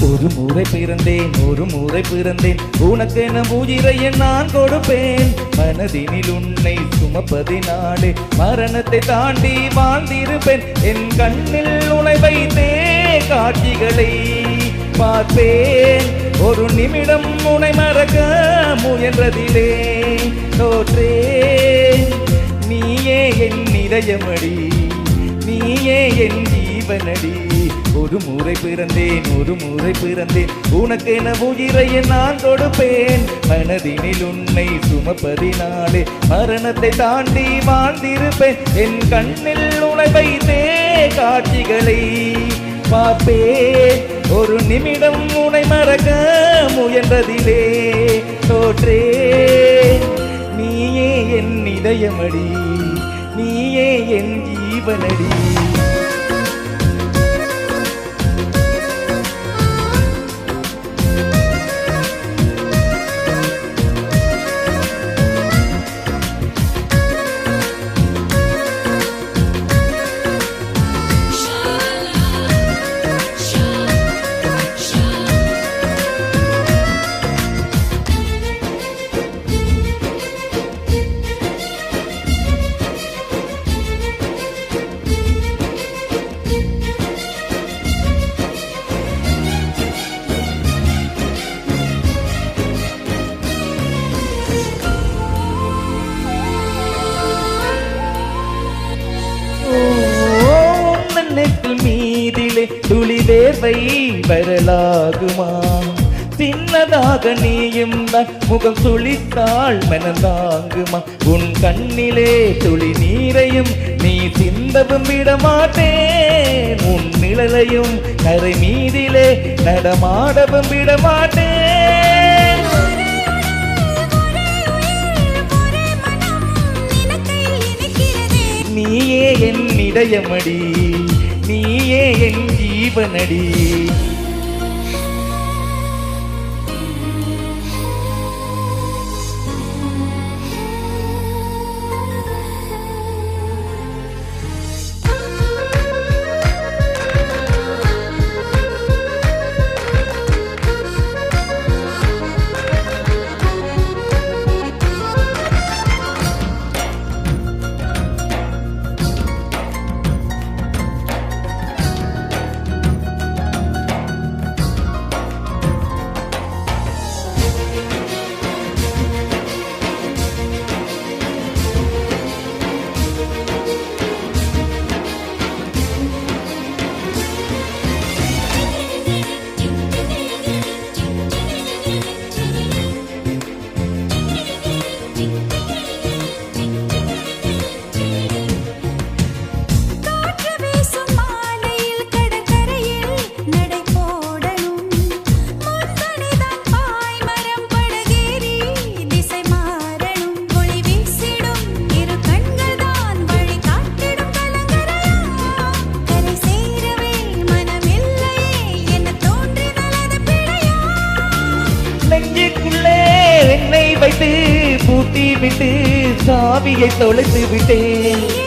ஒரு முறை பிறந்தேன் ஒரு முறை பிறந்தேன் உனக்கென உயிரையை நான் கொடுப்பேன் மனதினில் உன்னை சுமப்பதினாலே மரணத்தை தாண்டி வாழ்ந்திருப்பேன் என் கண்ணில் உன்னை வைத்தே காட்சிகளை பார்ப்பேன் ஒரு நிமிடம் உன்னை மறக்க முயன்றதிலே தோற்றேன் நீயே என் இதயமடி நீயே என் ஜீவனடி ஒரு முறை பிறந்தேன் ஒரு முறை பிறந்தேன் உனக்கென உயிரையை நான் கொடுப்பேன் மனதினில் உன்னை சுமப்பதினாலே மரணத்தை தாண்டி வாழ்ந்திருப்பேன் என் கண்ணில் உன்னை வைத்தே காட்சிகளை பார்ப்பேன் ஒரு நிமிடம் உன்னை மறக்க முயன்றதிலே தோற்றேன் நீயே என் இதயமடி நீயே என் ஜீவனடி மீதிலே துளி வேர்வை வரலாகுமா சின்னதாக நீயும் தான் முகம் சுளித்தாள் மனந்தாங்குமா உன் கண்ணிலே துளி நீரையும் நீ சிந்தவும் விடமாட்டேன் உன் நிழலையும் கரை மீதிலே நடமாடவும் விடமாட்டேன் நீயே என் இதயமடி நீயே என் ஜீவனடி வைத்து பூட்டி விட்டு சாவியை தொலைத்து விட்டேன்